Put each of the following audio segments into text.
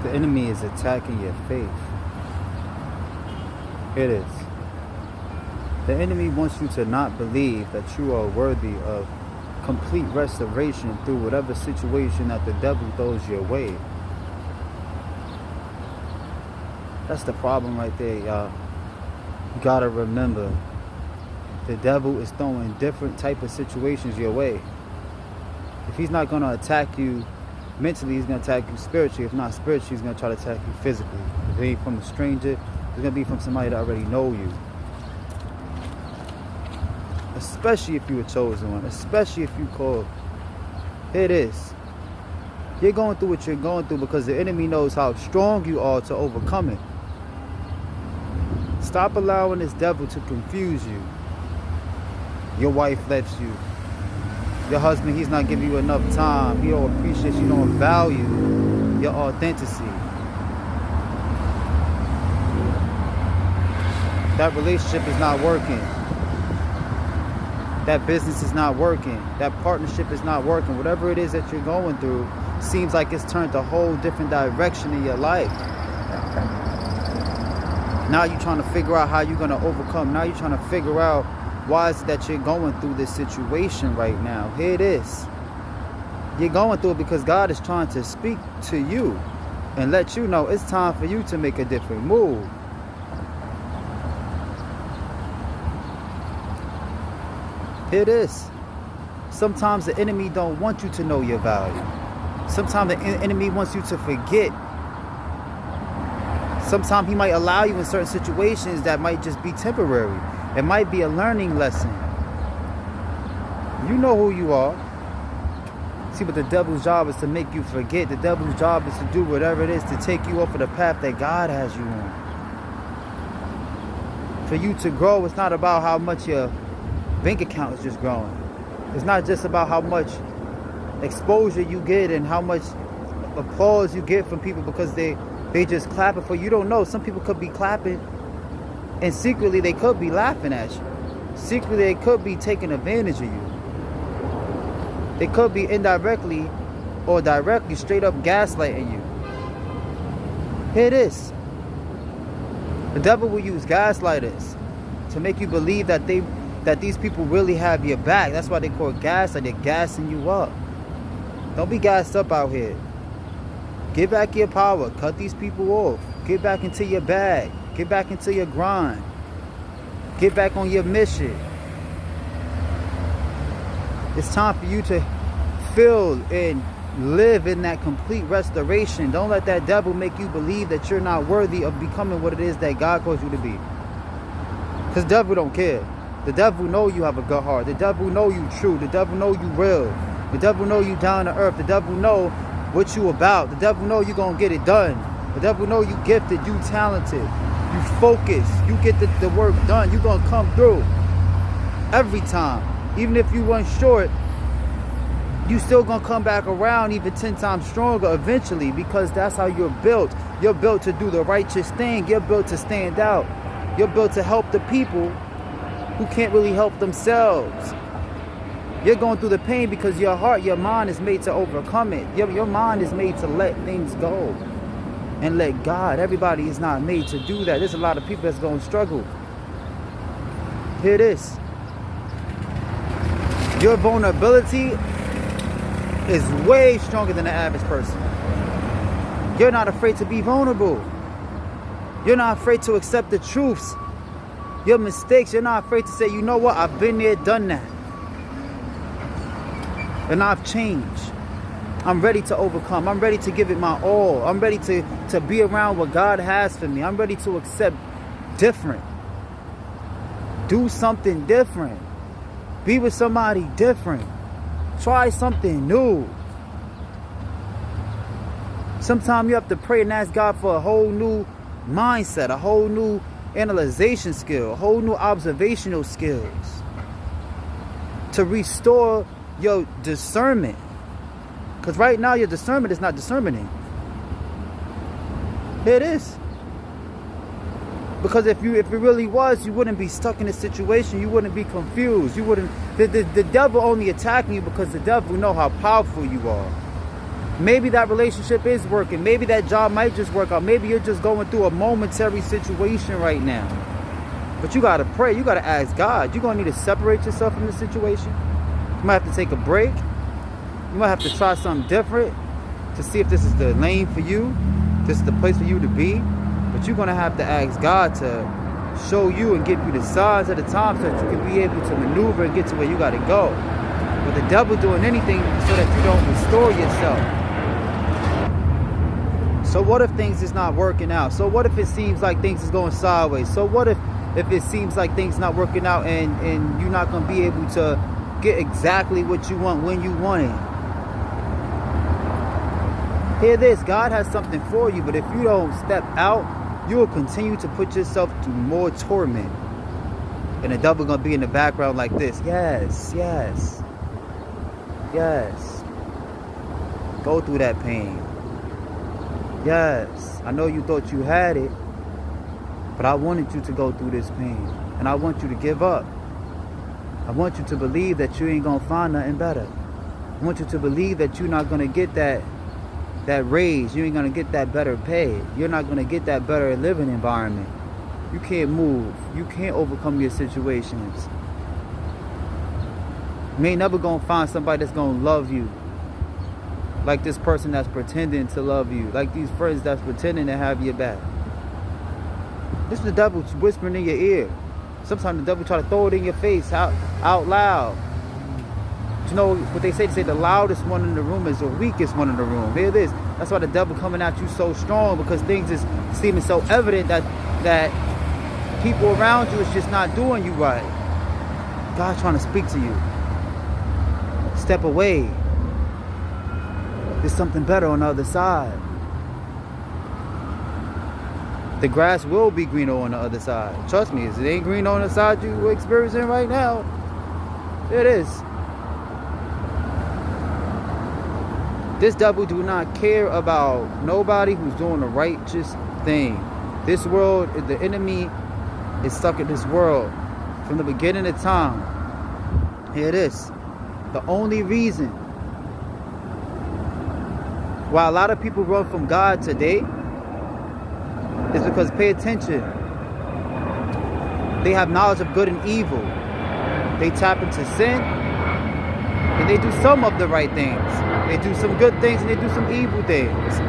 The enemy is attacking your faith. It is. The enemy wants you to not believe that you are worthy of complete restoration through whatever situation that the devil throws your way. That's the problem right there, y'all. You gotta remember, the devil is throwing different type of situations your way. If he's not gonna attack you mentally, he's gonna attack you spiritually. If not spiritually, he's gonna try to attack you physically. If it ain't from a stranger, it's gonna be from somebody that already know you. Especially if you're a chosen one, especially if you called. Here it is. You're going through what you're going through because the enemy knows how strong you are to overcome it. Stop allowing this devil to confuse you. Your wife left you. Your husband, he's not giving you enough time. He don't appreciate you, don't value your authenticity. That relationship is not working. That business is not working. That partnership is not working. Whatever it is that you're going through seems like it's turned a whole different direction in your life. Now you're trying to figure out how you're going to overcome. Now you're trying to figure out why is it that you're going through this situation right now. Here it is. You're going through it because God is trying to speak to you and let you know it's time for you to make a different move. Here it is. Sometimes the enemy don't want you to know your value. Sometimes the enemy wants you to forget. Sometimes he might allow you in certain situations that might just be temporary. It might be a learning lesson. You know who you are. See, but the devil's job is to make you forget. The devil's job is to do whatever it is to take you off of the path that God has you on. For you to grow, it's not about how much your bank account is just growing. It's not just about how much exposure you get and how much applause you get from people because they just clapping for you. You don't know. Some people could be clapping and secretly they could be laughing at you. Secretly they could be taking advantage of you. They could be indirectly or directly straight up gaslighting you. Here it is. The devil will use gaslighters to make you believe that these people really have your back. That's why they call it gaslight. They're gassing you up. Don't be gassed up out here. Get back your power. Cut these people off. Get back into your bag. Get back into your grind. Get back on your mission. It's time for you to feel and live in that complete restoration. Don't let that devil make you believe that you're not worthy of becoming what it is that God calls you to be. Because the devil don't care. The devil know you have a good heart. The devil know you true. The devil know you real. The devil know you down to earth. The devil know what you about. The devil know you gonna get it done. The devil know you gifted, you talented, you focused, you get the work done. You gonna come through every time. Even if you run short, you still gonna come back around even 10 times stronger eventually, because that's how you're built. You're built to do the righteous thing. You're built to stand out. You're built to help the people who can't really help themselves. You're going through the pain because your heart, your mind is made to overcome it. Your mind is made to let things go and let God. Everybody is not made to do that. There's a lot of people that's going to struggle. Here it is. Your vulnerability is way stronger than the average person. You're not afraid to be vulnerable. You're not afraid to accept the truths. Your mistakes, you're not afraid to say, you know what, I've been there, done that. And I've changed. I'm ready to overcome. I'm ready to give it my all. I'm ready to be around what God has for me. I'm ready to accept different. Do something different. Be with somebody different. Try something new. Sometimes you have to pray and ask God for a whole new mindset, a whole new analyzation skill, a whole new observational skills to restore your discernment. Because right now your discernment is not discerning. Here it is. Because if it really was, you wouldn't be stuck in a situation. You wouldn't be confused. You wouldn't. The devil only attacking you because the devil know how powerful you are. Maybe that relationship is working. Maybe that job might just work out. Maybe you're just going through a momentary situation right now. But you got to pray. You got to ask God. You're going to need to separate yourself from the situation. You might have to take a break. You might have to try something different to see if this is the lane for you. This is the place for you to be. But you're going to have to ask God to show you and give you the signs at the time so that you can be able to maneuver and get to where you got to go. But the devil doing anything so that you don't restore yourself. So what if things is not working out? So what if it seems like things is going sideways? So what if it seems like things not working out and you're not going to be able to get exactly what you want when you want it? Hear this, God has something for you, but if you don't step out, you will continue to put yourself through more torment. And the devil going to be in the background like this. Yes, yes, yes. Go through that pain. Yes, I know you thought you had it, but I wanted you to go through this pain. And I want you to give up. I want you to believe that you ain't going to find nothing better. I want you to believe that you're not going to get that raise. You ain't going to get that better pay. You're not going to get that better living environment. You can't move. You can't overcome your situations. You ain't never going to find somebody that's going to love you like this person that's pretending to love you, like these friends that's pretending to have your back. This is the devil whispering in your ear. Sometimes the devil try to throw it in your face out loud. But you know what they say? They say the loudest one in the room is the weakest one in the room. Hear this. That's why the devil coming at you so strong, because things is seeming so evident that people around you is just not doing you right. God's trying to speak to you. Step away. There's something better on the other side. The grass will be greener on the other side. Trust me, it ain't green on the side you're experiencing right now. It is. This devil do not care about nobody who's doing the righteous thing. This world, the enemy is stuck in this world from the beginning of time. Here it is. The only reason why a lot of people run from God today is because, pay attention, they have knowledge of good and evil. They tap into sin and they do some of the right things. They do some good things and they do some evil things.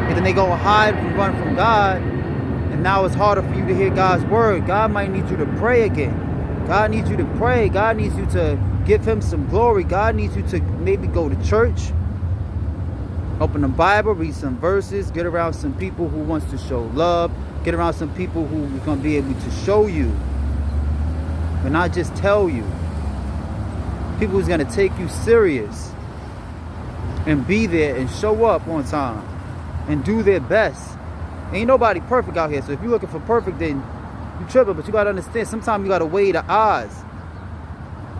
And then they go hide and run from God, and now it's harder for you to hear God's word. God might need you to pray again. God needs you to pray. God needs you to give him some glory. God needs you to maybe go to church, open the Bible, read some verses, get around some people who wants to show love, get around some people who are going to be able to show you, but not just tell you. People who's going to take you serious and be there and show up on time and do their best. Ain't nobody perfect out here, so if you're looking for perfect, then you tripping. But you got to understand, sometimes you got to weigh the odds.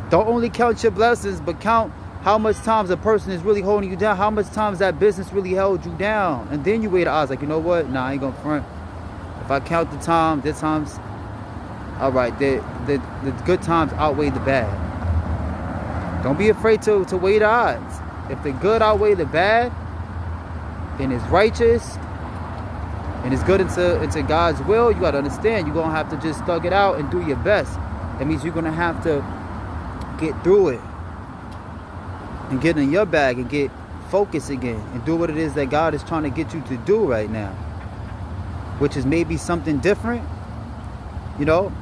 Don't only count your blessings, but count how much times a person is really holding you down, how much times that business really held you down. And then you weigh the odds, like, you know what? Nah, I ain't gonna front. If I count the times, all right, the good times outweigh the bad. Don't be afraid to weigh the odds. If the good outweigh the bad, then it's righteous and it's good into God's will. You gotta understand, you're gonna have to just thug it out and do your best. That means you're gonna have to get through it and get in your bag and get focused again and do what it is that God is trying to get you to do right now, which is maybe something different. You know,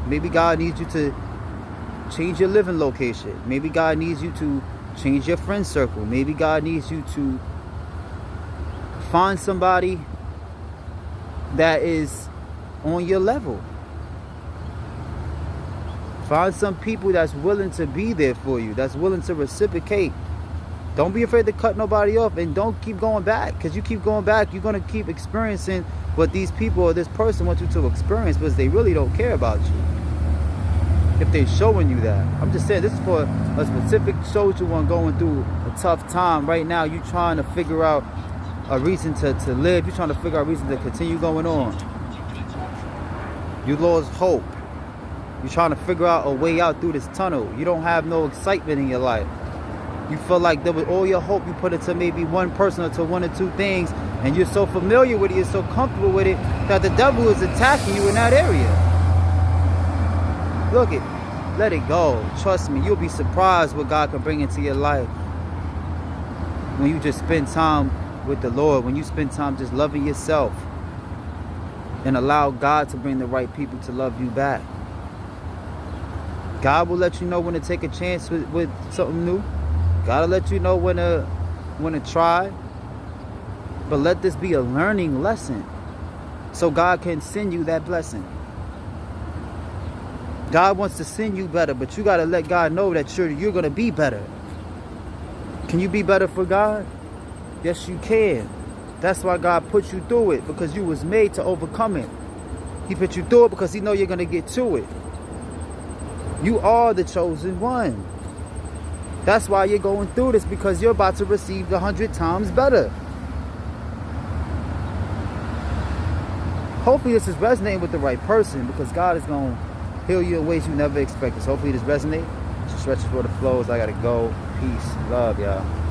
maybe God needs you to change your living location. Maybe God needs you to change your friend circle. Maybe God needs you to find somebody that is on your level. Find some people that's willing to be there for you, that's willing to reciprocate. Don't be afraid to cut nobody off, and don't keep going back, because you keep going back, you're going to keep experiencing what these people or this person wants you to experience, because they really don't care about you if they're showing you that. I'm just saying, this is for a specific soldier one going through a tough time. Right now, you're trying to figure out a reason to live. You're trying to figure out a reason to continue going on. You lost hope. You're trying to figure out a way out through this tunnel. You don't have no excitement in your life. You feel like there was all your hope you put into maybe one person or to one or two things, and you're so familiar with it, you're so comfortable with it, that the devil is attacking you in that area. Look it. Let it go. Trust me, you'll be surprised what God can bring into your life when you just spend time with the Lord, when you spend time just loving yourself and allow God to bring the right people to love you back. God will let you know when to take a chance with something new. God will let you know when to try. But let this be a learning lesson so God can send you that blessing. God wants to send you better, but you got to let God know that you're going to be better. Can you be better for God? Yes, you can. That's why God put you through it, because you was made to overcome it. He put you through it because he know you're going to get to it. You are the chosen one. That's why you're going through this, because you're about to receive 100 times better. Hopefully this is resonating with the right person, because God is going to heal you in ways you never expected. So hopefully this resonates. JussRighteousWaterFlows. I got to go. Peace. Love, y'all.